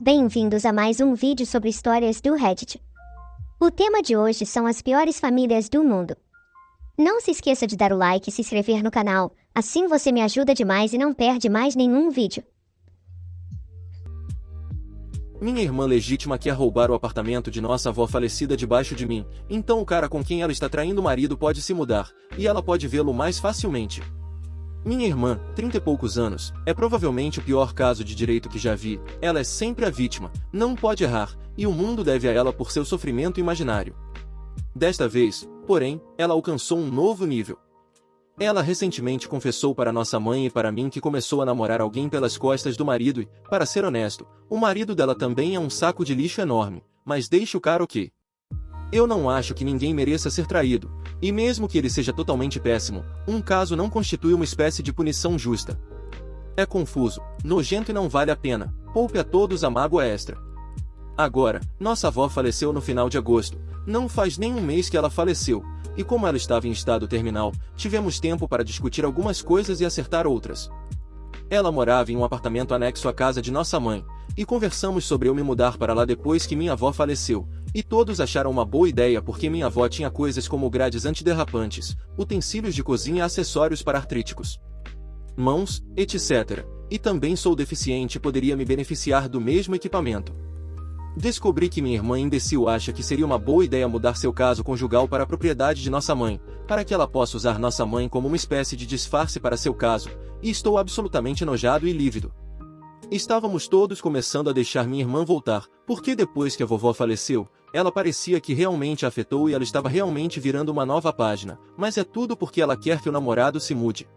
Bem-vindos a mais um vídeo sobre histórias do Reddit. O tema de hoje são as piores famílias do mundo. Não se esqueça de dar o like e se inscrever no canal, assim você me ajuda demais e não perde mais nenhum vídeo. Minha irmã legítima quer roubar o apartamento de nossa avó falecida debaixo de mim, então o cara com quem ela está traindo o marido pode se mudar, e ela pode vê-lo mais facilmente. Minha irmã, 30 e poucos anos, é provavelmente o pior caso de direito que já vi. Ela é sempre a vítima, não pode errar, e o mundo deve a ela por seu sofrimento imaginário. Desta vez, porém, ela alcançou um novo nível. Ela recentemente confessou para nossa mãe e para mim que começou a namorar alguém pelas costas do marido e, para ser honesto, o marido dela também é um saco de lixo enorme, mas deixe o cara ok. Eu não acho que ninguém mereça ser traído, e mesmo que ele seja totalmente péssimo, um caso não constitui uma espécie de punição justa. É confuso, nojento e não vale a pena, poupe a todos a mágoa extra. Agora, nossa avó faleceu no final de agosto, não faz nem um mês que ela faleceu, e como ela estava em estado terminal, tivemos tempo para discutir algumas coisas e acertar outras. Ela morava em um apartamento anexo à casa de nossa mãe, e conversamos sobre eu me mudar para lá depois que minha avó faleceu, e todos acharam uma boa ideia porque minha avó tinha coisas como grades antiderrapantes, utensílios de cozinha e acessórios para artríticos, mãos, etc. E também sou deficiente e poderia me beneficiar do mesmo equipamento. Descobri que minha irmã imbecil acha que seria uma boa ideia mudar seu caso conjugal para a propriedade de nossa mãe, para que ela possa usar nossa mãe como uma espécie de disfarce para seu caso, e estou absolutamente enojado e lívido. Estávamos todos começando a deixar minha irmã voltar, porque depois que a vovó faleceu, ela parecia que realmente a afetou e ela estava realmente virando uma nova página, mas é tudo porque ela quer que o namorado se mude.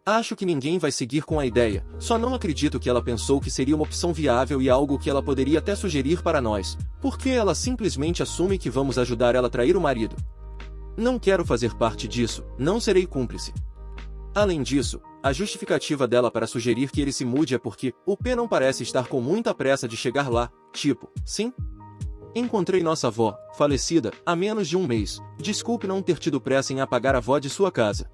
Acho que ninguém vai seguir com a ideia, só não acredito que ela pensou que seria uma opção viável e algo que ela poderia até sugerir para nós, porque ela simplesmente assume que vamos ajudar ela a trair o marido. Não quero fazer parte disso, não serei cúmplice. Além disso, a justificativa dela para sugerir que ele se mude é porque o P não parece estar com muita pressa de chegar lá, tipo, sim? Encontrei nossa avó, falecida, há menos de um mês, desculpe não ter tido pressa em apagar a avó de sua casa.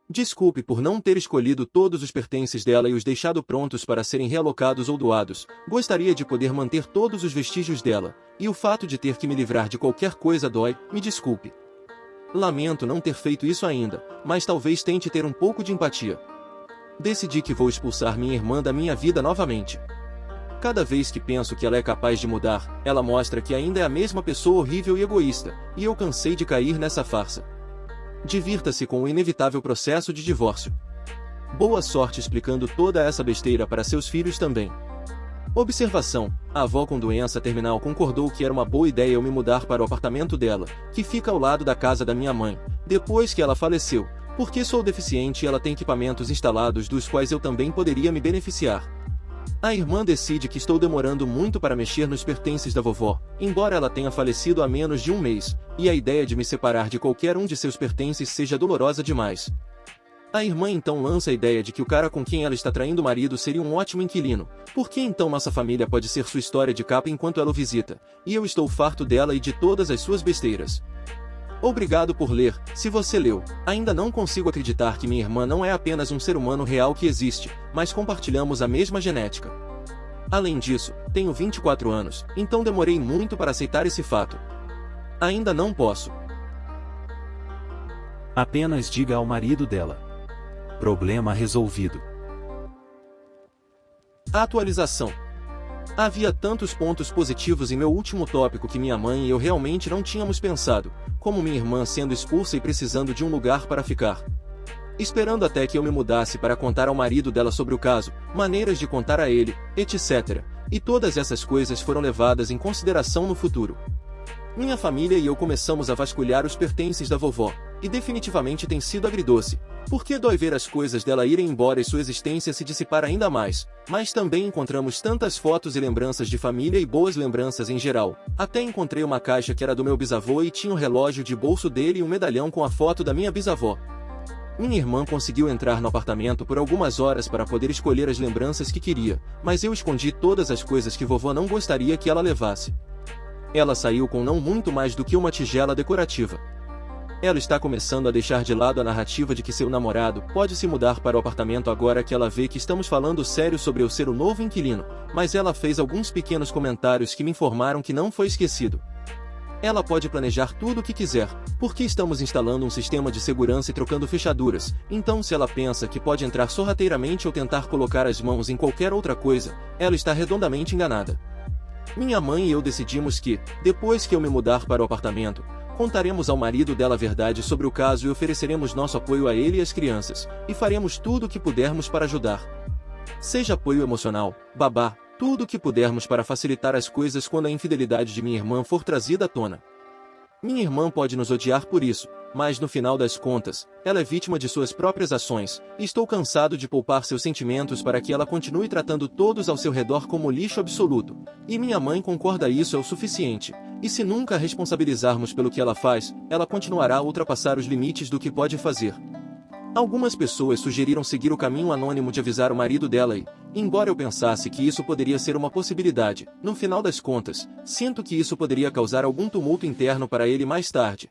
Desculpe por não ter escolhido todos os pertences dela e os deixado prontos para serem realocados ou doados, gostaria de poder manter todos os vestígios dela, e o fato de ter que me livrar de qualquer coisa dói, me desculpe. Lamento não ter feito isso ainda, mas talvez tente ter um pouco de empatia. Decidi que vou expulsar minha irmã da minha vida novamente. Cada vez que penso que ela é capaz de mudar, ela mostra que ainda é a mesma pessoa horrível e egoísta, e eu cansei de cair nessa farsa. Divirta-se com o inevitável processo de divórcio. Boa sorte explicando toda essa besteira para seus filhos também. Observação: a avó com doença terminal concordou que era uma boa ideia eu me mudar para o apartamento dela, que fica ao lado da casa da minha mãe, depois que ela faleceu, porque sou deficiente e ela tem equipamentos instalados dos quais eu também poderia me beneficiar. A irmã decide que estou demorando muito para mexer nos pertences da vovó, embora ela tenha falecido há menos de um mês, e a ideia de me separar de qualquer um de seus pertences seja dolorosa demais. A irmã então lança a ideia de que o cara com quem ela está traindo o marido seria um ótimo inquilino, porque então nossa família pode ser sua história de capa enquanto ela o visita, e eu estou farto dela e de todas as suas besteiras. Obrigado por ler, se você leu. Ainda não consigo acreditar que minha irmã não é apenas um ser humano real que existe, mas compartilhamos a mesma genética. Além disso, tenho 24 anos, então demorei muito para aceitar esse fato. Ainda não posso. Apenas diga ao marido dela. Problema resolvido. Atualização. Havia tantos pontos positivos em meu último tópico que minha mãe e eu realmente não tínhamos pensado, como minha irmã sendo expulsa e precisando de um lugar para ficar. Esperando até que eu me mudasse para contar ao marido dela sobre o caso, maneiras de contar a ele, etc. E todas essas coisas foram levadas em consideração no futuro. Minha família e eu começamos a vasculhar os pertences da vovó, e definitivamente tem sido agridoce, porque dói ver as coisas dela irem embora e sua existência se dissipar ainda mais, mas também encontramos tantas fotos e lembranças de família e boas lembranças em geral. Até encontrei uma caixa que era do meu bisavô e tinha um relógio de bolso dele e um medalhão com a foto da minha bisavó. Minha irmã conseguiu entrar no apartamento por algumas horas para poder escolher as lembranças que queria, mas eu escondi todas as coisas que vovó não gostaria que ela levasse. Ela saiu com não muito mais do que uma tigela decorativa. Ela está começando a deixar de lado a narrativa de que seu namorado pode se mudar para o apartamento agora que ela vê que estamos falando sério sobre eu ser o novo inquilino, mas ela fez alguns pequenos comentários que me informaram que não foi esquecido. Ela pode planejar tudo o que quiser, porque estamos instalando um sistema de segurança e trocando fechaduras, então se ela pensa que pode entrar sorrateiramente ou tentar colocar as mãos em qualquer outra coisa, ela está redondamente enganada. Minha mãe e eu decidimos que, depois que eu me mudar para o apartamento, contaremos ao marido dela a verdade sobre o caso e ofereceremos nosso apoio a ele e às crianças, e faremos tudo o que pudermos para ajudar. Seja apoio emocional, babá, tudo o que pudermos para facilitar as coisas quando a infidelidade de minha irmã for trazida à tona. Minha irmã pode nos odiar por isso, mas no final das contas, ela é vítima de suas próprias ações, e estou cansado de poupar seus sentimentos para que ela continue tratando todos ao seu redor como lixo absoluto. E minha mãe concorda isso é o suficiente. E se nunca a responsabilizarmos pelo que ela faz, ela continuará a ultrapassar os limites do que pode fazer. Algumas pessoas sugeriram seguir o caminho anônimo de avisar o marido dela e, embora eu pensasse que isso poderia ser uma possibilidade, no final das contas, sinto que isso poderia causar algum tumulto interno para ele mais tarde.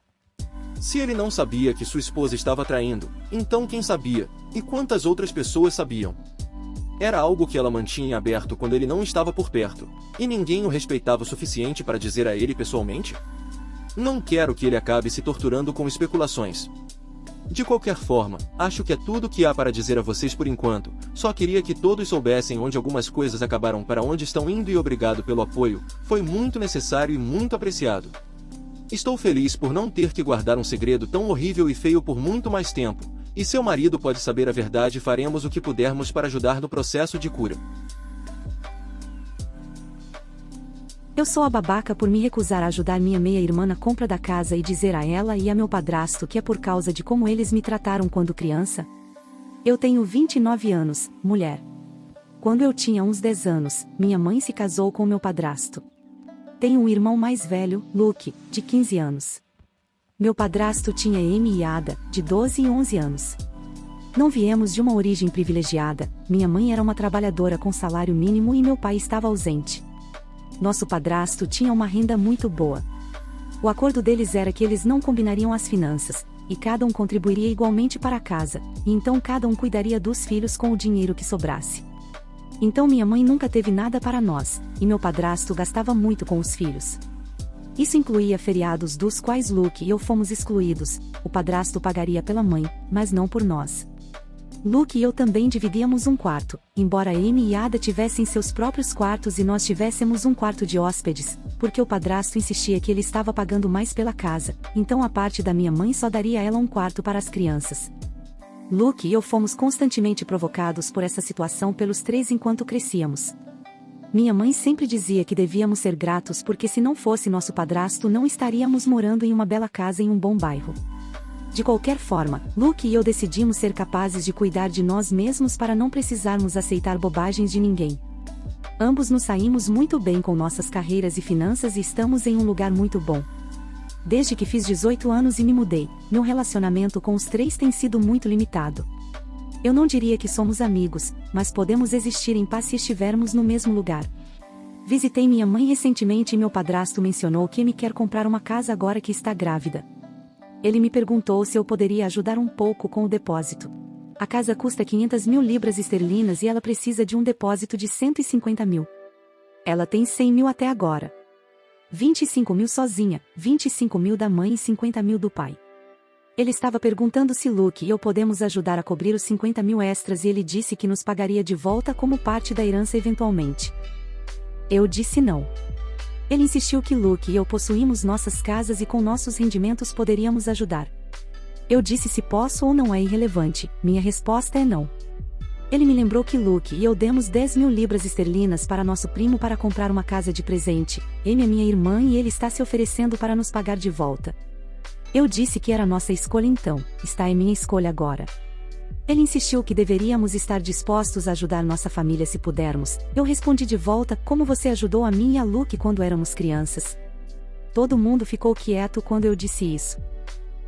Se ele não sabia que sua esposa estava traindo, então quem sabia? E quantas outras pessoas sabiam? Era algo que ela mantinha em aberto quando ele não estava por perto, e ninguém o respeitava o suficiente para dizer a ele pessoalmente? Não quero que ele acabe se torturando com especulações. De qualquer forma, acho que é tudo o que há para dizer a vocês por enquanto, só queria que todos soubessem onde algumas coisas acabaram para onde estão indo e obrigado pelo apoio, foi muito necessário e muito apreciado. Estou feliz por não ter que guardar um segredo tão horrível e feio por muito mais tempo, e seu marido pode saber a verdade e faremos o que pudermos para ajudar no processo de cura. Eu sou a babaca por me recusar a ajudar minha meia-irmã na compra da casa e dizer a ela e a meu padrasto que é por causa de como eles me trataram quando criança? Eu tenho 29 anos, mulher. Quando eu tinha uns 10 anos, minha mãe se casou com meu padrasto. Tenho um irmão mais velho, Luke, de 15 anos. Meu padrasto tinha Amy e Ada, de 12 e 11 anos. Não viemos de uma origem privilegiada, minha mãe era uma trabalhadora com salário mínimo e meu pai estava ausente. Nosso padrasto tinha uma renda muito boa. O acordo deles era que eles não combinariam as finanças, e cada um contribuiria igualmente para a casa, e então cada um cuidaria dos filhos com o dinheiro que sobrasse. Então minha mãe nunca teve nada para nós, e meu padrasto gastava muito com os filhos. Isso incluía feriados dos quais Luke e eu fomos excluídos, o padrasto pagaria pela mãe, mas não por nós. Luke e eu também dividíamos um quarto, embora Amy e Ada tivessem seus próprios quartos e nós tivéssemos um quarto de hóspedes, porque o padrasto insistia que ele estava pagando mais pela casa, então a parte da minha mãe só daria a ela um quarto para as crianças. Luke e eu fomos constantemente provocados por essa situação pelos três enquanto crescíamos. Minha mãe sempre dizia que devíamos ser gratos porque se não fosse nosso padrasto não estaríamos morando em uma bela casa em um bom bairro. De qualquer forma, Luke e eu decidimos ser capazes de cuidar de nós mesmos para não precisarmos aceitar bobagens de ninguém. Ambos nos saímos muito bem com nossas carreiras e finanças e estamos em um lugar muito bom. Desde que fiz 18 anos e me mudei, meu relacionamento com os três tem sido muito limitado. Eu não diria que somos amigos, mas podemos existir em paz se estivermos no mesmo lugar. Visitei minha mãe recentemente e meu padrasto mencionou que me quer comprar uma casa agora que está grávida. Ele me perguntou se eu poderia ajudar um pouco com o depósito. A casa custa 500 mil libras esterlinas e ela precisa de um depósito de 150 mil. Ela tem 100 mil até agora. 25 mil sozinha, 25 mil da mãe e 50 mil do pai. Ele estava perguntando se Luke e eu podemos ajudar a cobrir os 50 mil extras e ele disse que nos pagaria de volta como parte da herança eventualmente. Eu disse não. Ele insistiu que Luke e eu possuímos nossas casas e com nossos rendimentos poderíamos ajudar. Eu disse se posso ou não é irrelevante, minha resposta é não. Ele me lembrou que Luke e eu demos 10 mil libras esterlinas para nosso primo para comprar uma casa de presente, Amy é minha irmã e ele está se oferecendo para nos pagar de volta. Eu disse que era nossa escolha então, está em minha escolha agora. Ele insistiu que deveríamos estar dispostos a ajudar nossa família se pudermos. Eu respondi de volta como você ajudou a mim e a Luke quando éramos crianças. Todo mundo ficou quieto quando eu disse isso.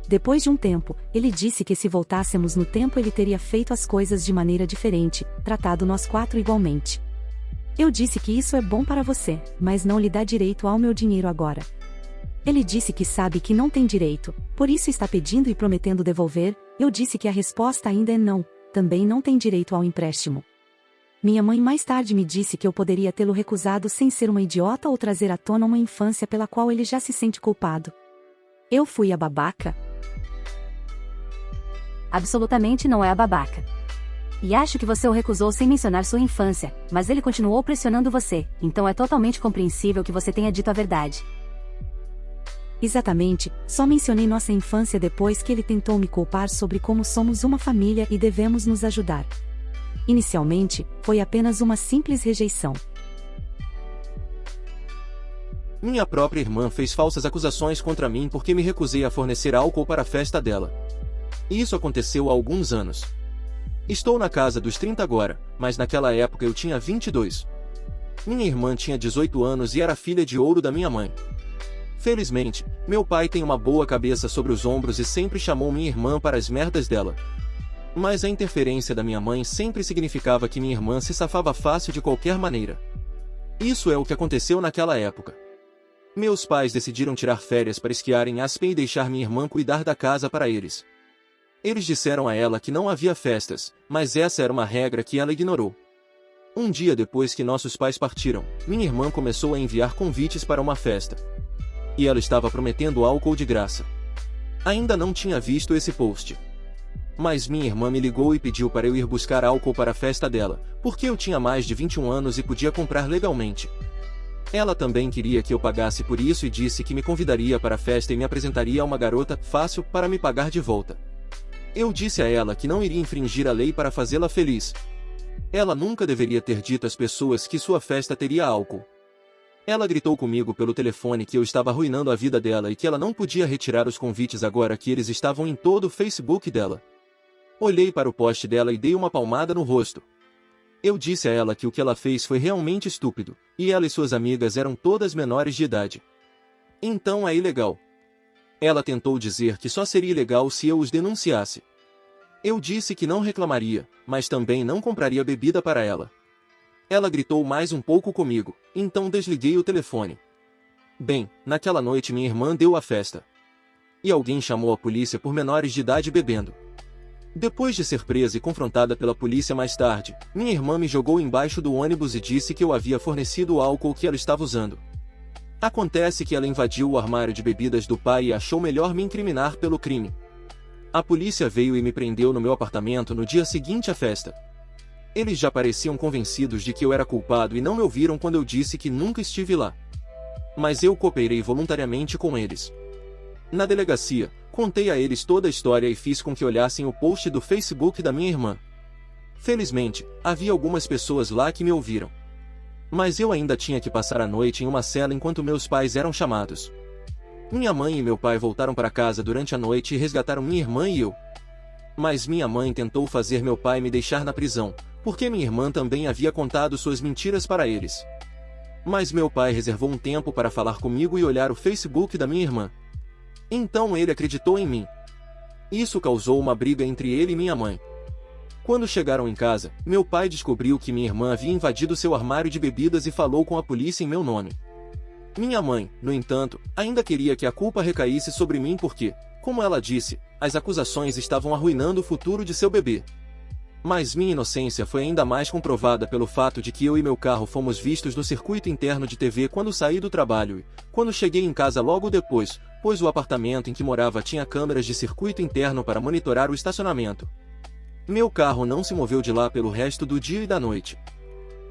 Depois de um tempo, ele disse que se voltássemos no tempo ele teria feito as coisas de maneira diferente, tratado nós quatro igualmente. Eu disse que isso é bom para você, mas não lhe dá direito ao meu dinheiro agora. Ele disse que sabe que não tem direito, por isso está pedindo e prometendo devolver. Eu disse que a resposta ainda é não, também não tem direito ao empréstimo. Minha mãe mais tarde me disse que eu poderia tê-lo recusado sem ser uma idiota ou trazer à tona uma infância pela qual ele já se sente culpado. Eu fui a babaca? Absolutamente não é a babaca. E acho que você o recusou sem mencionar sua infância, mas ele continuou pressionando você, então é totalmente compreensível que você tenha dito a verdade. Exatamente, só mencionei nossa infância depois que ele tentou me culpar sobre como somos uma família e devemos nos ajudar. Inicialmente, foi apenas uma simples rejeição. Minha própria irmã fez falsas acusações contra mim porque me recusei a fornecer álcool para a festa dela. Isso aconteceu há alguns anos. Estou na casa dos 30 agora, mas naquela época eu tinha 22. Minha irmã tinha 18 anos e era filha de ouro da minha mãe. Felizmente, meu pai tem uma boa cabeça sobre os ombros e sempre chamou minha irmã para as merdas dela. Mas a interferência da minha mãe sempre significava que minha irmã se safava fácil de qualquer maneira. Isso é o que aconteceu naquela época. Meus pais decidiram tirar férias para esquiar em Aspen e deixar minha irmã cuidar da casa para eles. Eles disseram a ela que não havia festas, mas essa era uma regra que ela ignorou. Um dia depois que nossos pais partiram, minha irmã começou a enviar convites para uma festa. E ela estava prometendo álcool de graça. Ainda não tinha visto esse post. Mas minha irmã me ligou e pediu para eu ir buscar álcool para a festa dela, porque eu tinha mais de 21 anos e podia comprar legalmente. Ela também queria que eu pagasse por isso e disse que me convidaria para a festa e me apresentaria a uma garota fácil para me pagar de volta. Eu disse a ela que não iria infringir a lei para fazê-la feliz. Ela nunca deveria ter dito às pessoas que sua festa teria álcool. Ela gritou comigo pelo telefone que eu estava arruinando a vida dela e que ela não podia retirar os convites agora que eles estavam em todo o Facebook dela. Olhei para o post dela e dei uma palmada no rosto. Eu disse a ela que o que ela fez foi realmente estúpido, e ela e suas amigas eram todas menores de idade. Então é ilegal. Ela tentou dizer que só seria ilegal se eu os denunciasse. Eu disse que não reclamaria, mas também não compraria bebida para ela. Ela gritou mais um pouco comigo, então desliguei o telefone. Bem, naquela noite minha irmã deu a festa. E alguém chamou a polícia por menores de idade bebendo. Depois de ser presa e confrontada pela polícia mais tarde, minha irmã me jogou embaixo do ônibus e disse que eu havia fornecido o álcool que ela estava usando. Acontece que ela invadiu o armário de bebidas do pai e achou melhor me incriminar pelo crime. A polícia veio e me prendeu no meu apartamento no dia seguinte à festa. Eles já pareciam convencidos de que eu era culpado e não me ouviram quando eu disse que nunca estive lá. Mas eu cooperei voluntariamente com eles. Na delegacia, contei a eles toda a história e fiz com que olhassem o post do Facebook da minha irmã. Felizmente, havia algumas pessoas lá que me ouviram. Mas eu ainda tinha que passar a noite em uma cela enquanto meus pais eram chamados. Minha mãe e meu pai voltaram para casa durante a noite e resgataram minha irmã e eu. Mas minha mãe tentou fazer meu pai me deixar na prisão, porque minha irmã também havia contado suas mentiras para eles. Mas meu pai reservou um tempo para falar comigo e olhar o Facebook da minha irmã. Então ele acreditou em mim. Isso causou uma briga entre ele e minha mãe. Quando chegaram em casa, meu pai descobriu que minha irmã havia invadido seu armário de bebidas e falou com a polícia em meu nome. Minha mãe, no entanto, ainda queria que a culpa recaísse sobre mim porque, como ela disse, as acusações estavam arruinando o futuro de seu bebê. Mas minha inocência foi ainda mais comprovada pelo fato de que eu e meu carro fomos vistos no circuito interno de TV quando saí do trabalho e, quando cheguei em casa logo depois, pois o apartamento em que morava tinha câmeras de circuito interno para monitorar o estacionamento. Meu carro não se moveu de lá pelo resto do dia e da noite.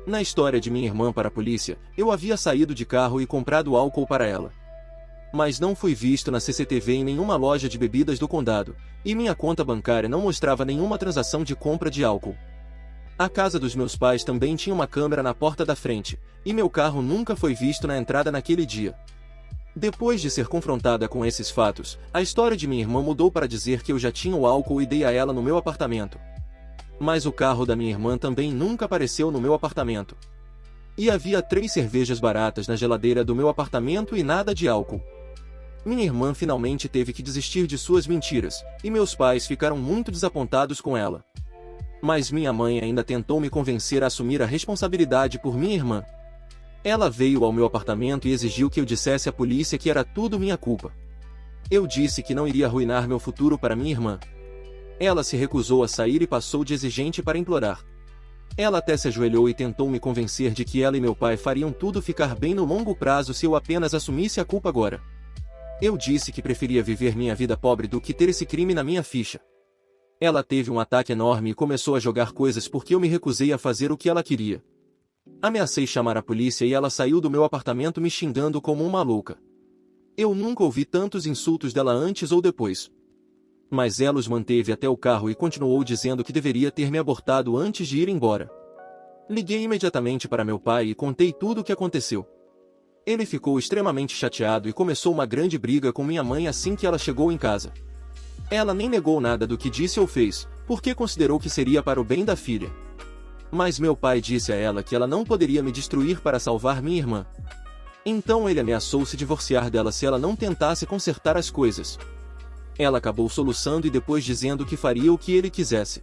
Na história de minha irmã para a polícia, eu havia saído de carro e comprado álcool para ela. Mas não fui visto na CCTV em nenhuma loja de bebidas do condado, e minha conta bancária não mostrava nenhuma transação de compra de álcool. A casa dos meus pais também tinha uma câmera na porta da frente, e meu carro nunca foi visto na entrada naquele dia. Depois de ser confrontada com esses fatos, a história de minha irmã mudou para dizer que eu já tinha o álcool e dei a ela no meu apartamento. Mas o carro da minha irmã também nunca apareceu no meu apartamento. E havia 3 cervejas baratas na geladeira do meu apartamento e nada de álcool. Minha irmã finalmente teve que desistir de suas mentiras, e meus pais ficaram muito desapontados com ela. Mas minha mãe ainda tentou me convencer a assumir a responsabilidade por minha irmã. Ela veio ao meu apartamento e exigiu que eu dissesse à polícia que era tudo minha culpa. Eu disse que não iria arruinar meu futuro para minha irmã. Ela se recusou a sair e passou de exigente para implorar. Ela até se ajoelhou e tentou me convencer de que ela e meu pai fariam tudo ficar bem no longo prazo se eu apenas assumisse a culpa agora. Eu disse que preferia viver minha vida pobre do que ter esse crime na minha ficha. Ela teve um ataque enorme e começou a jogar coisas porque eu me recusei a fazer o que ela queria. Ameacei chamar a polícia e ela saiu do meu apartamento me xingando como uma louca. Eu nunca ouvi tantos insultos dela antes ou depois. Mas ela os manteve até o carro e continuou dizendo que deveria ter me abortado antes de ir embora. Liguei imediatamente para meu pai e contei tudo o que aconteceu. Ele ficou extremamente chateado e começou uma grande briga com minha mãe assim que ela chegou em casa. Ela nem negou nada do que disse ou fez, porque considerou que seria para o bem da filha. Mas meu pai disse a ela que ela não poderia me destruir para salvar minha irmã. Então ele ameaçou se divorciar dela se ela não tentasse consertar as coisas. Ela acabou soluçando e depois dizendo que faria o que ele quisesse.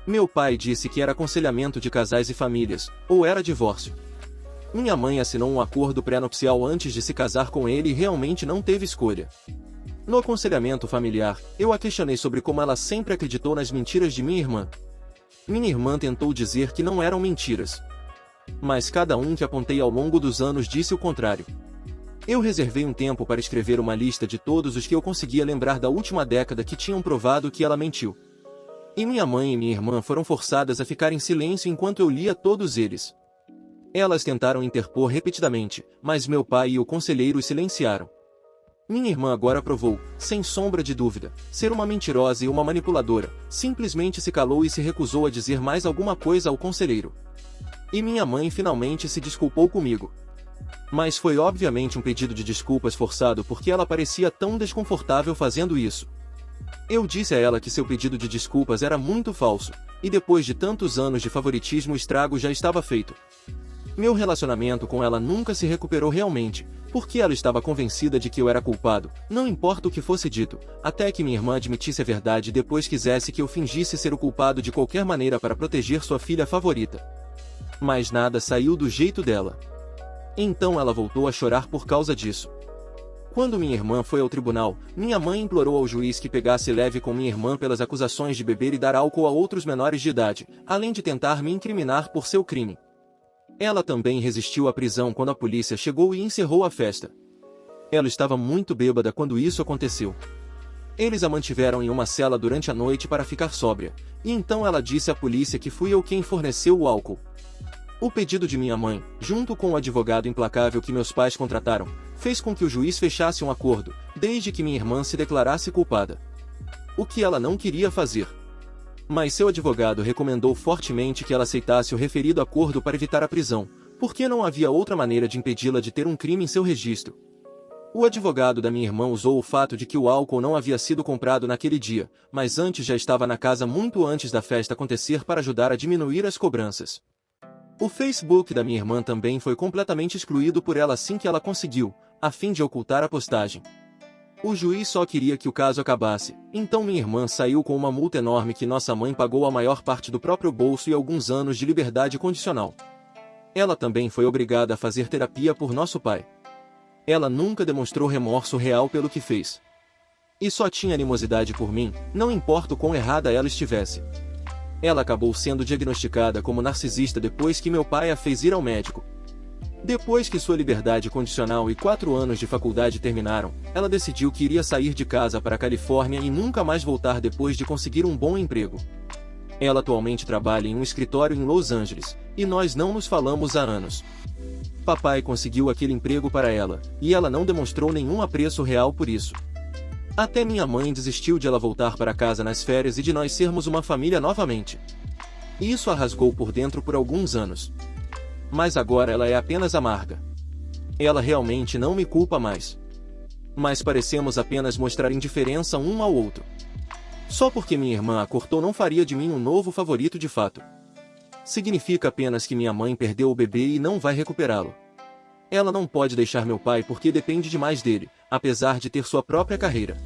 Meu pai disse que era aconselhamento de casais e famílias, ou era divórcio. Minha mãe assinou um acordo pré-nupcial antes de se casar com ele e realmente não teve escolha. No aconselhamento familiar, eu a questionei sobre como ela sempre acreditou nas mentiras de minha irmã. Minha irmã tentou dizer que não eram mentiras. Mas cada um que apontei ao longo dos anos disse o contrário. Eu reservei um tempo para escrever uma lista de todos os que eu conseguia lembrar da última década que tinham provado que ela mentiu. E minha mãe e minha irmã foram forçadas a ficar em silêncio enquanto eu lia todos eles. Elas tentaram interpor repetidamente, mas meu pai e o conselheiro os silenciaram. Minha irmã agora provou, sem sombra de dúvida, ser uma mentirosa e uma manipuladora, simplesmente se calou e se recusou a dizer mais alguma coisa ao conselheiro. E minha mãe finalmente se desculpou comigo. Mas foi obviamente um pedido de desculpas forçado porque ela parecia tão desconfortável fazendo isso. Eu disse a ela que seu pedido de desculpas era muito falso, e depois de tantos anos de favoritismo o estrago já estava feito. Meu relacionamento com ela nunca se recuperou realmente, porque ela estava convencida de que eu era culpado, não importa o que fosse dito, até que minha irmã admitisse a verdade e depois quisesse que eu fingisse ser o culpado de qualquer maneira para proteger sua filha favorita. Mas nada saiu do jeito dela. Então ela voltou a chorar por causa disso. Quando minha irmã foi ao tribunal, minha mãe implorou ao juiz que pegasse leve com minha irmã pelas acusações de beber e dar álcool a outros menores de idade, além de tentar me incriminar por seu crime. Ela também resistiu à prisão quando a polícia chegou e encerrou a festa. Ela estava muito bêbada quando isso aconteceu. Eles a mantiveram em uma cela durante a noite para ficar sóbria, e então ela disse à polícia que fui eu quem forneceu o álcool. O pedido de minha mãe, junto com o advogado implacável que meus pais contrataram, fez com que o juiz fechasse um acordo, desde que minha irmã se declarasse culpada. O que ela não queria fazer. Mas seu advogado recomendou fortemente que ela aceitasse o referido acordo para evitar a prisão, porque não havia outra maneira de impedi-la de ter um crime em seu registro. O advogado da minha irmã usou o fato de que o álcool não havia sido comprado naquele dia, mas antes já estava na casa muito antes da festa acontecer para ajudar a diminuir as cobranças. O Facebook da minha irmã também foi completamente excluído por ela assim que ela conseguiu, a fim de ocultar a postagem. O juiz só queria que o caso acabasse, então minha irmã saiu com uma multa enorme que nossa mãe pagou a maior parte do próprio bolso e alguns anos de liberdade condicional. Ela também foi obrigada a fazer terapia por nosso pai. Ela nunca demonstrou remorso real pelo que fez. E só tinha animosidade por mim, não importa o quão errada ela estivesse. Ela acabou sendo diagnosticada como narcisista depois que meu pai a fez ir ao médico. Depois que sua liberdade condicional e 4 anos de faculdade terminaram, ela decidiu que iria sair de casa para a Califórnia e nunca mais voltar depois de conseguir um bom emprego. Ela atualmente trabalha em um escritório em Los Angeles, e nós não nos falamos há anos. Papai conseguiu aquele emprego para ela, e ela não demonstrou nenhum apreço real por isso. Até minha mãe desistiu de ela voltar para casa nas férias e de nós sermos uma família novamente. Isso a rasgou por dentro por alguns anos. Mas agora ela é apenas amarga. Ela realmente não me culpa mais. Mas parecemos apenas mostrar indiferença um ao outro. Só porque minha irmã a cortou não faria de mim um novo favorito de fato. Significa apenas que minha mãe perdeu o bebê e não vai recuperá-lo. Ela não pode deixar meu pai porque depende demais dele, apesar de ter sua própria carreira.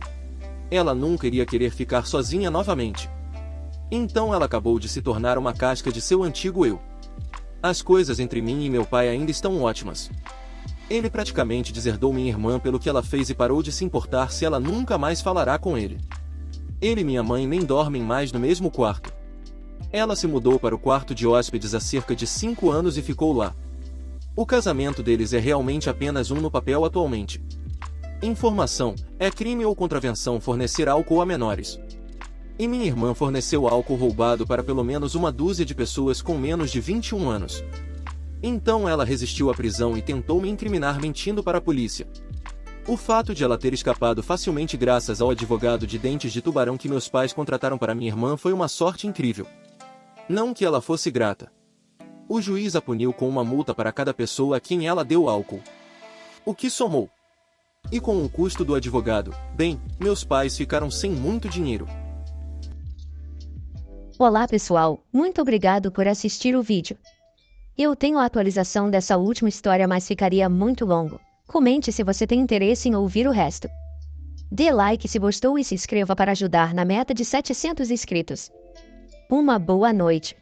Ela nunca iria querer ficar sozinha novamente. Então ela acabou de se tornar uma casca de seu antigo eu. As coisas entre mim e meu pai ainda estão ótimas. Ele praticamente deserdou minha irmã pelo que ela fez e parou de se importar se ela nunca mais falará com ele. Ele e minha mãe nem dormem mais no mesmo quarto. Ela se mudou para o quarto de hóspedes há cerca de 5 anos e ficou lá. O casamento deles é realmente apenas um no papel atualmente. Informação: é crime ou contravenção fornecer álcool a menores. E minha irmã forneceu álcool roubado para pelo menos uma dúzia de pessoas com menos de 21 anos. Então ela resistiu à prisão e tentou me incriminar mentindo para a polícia. O fato de ela ter escapado facilmente graças ao advogado de dentes de tubarão que meus pais contrataram para minha irmã foi uma sorte incrível. Não que ela fosse grata. O juiz a puniu com uma multa para cada pessoa a quem ela deu álcool. O que somou. E com o custo do advogado, bem, meus pais ficaram sem muito dinheiro. Olá pessoal, muito obrigado por assistir o vídeo. Eu tenho a atualização dessa última história, mas ficaria muito longo. Comente se você tem interesse em ouvir o resto. Dê like se gostou e se inscreva para ajudar na meta de 700 inscritos. Uma boa noite.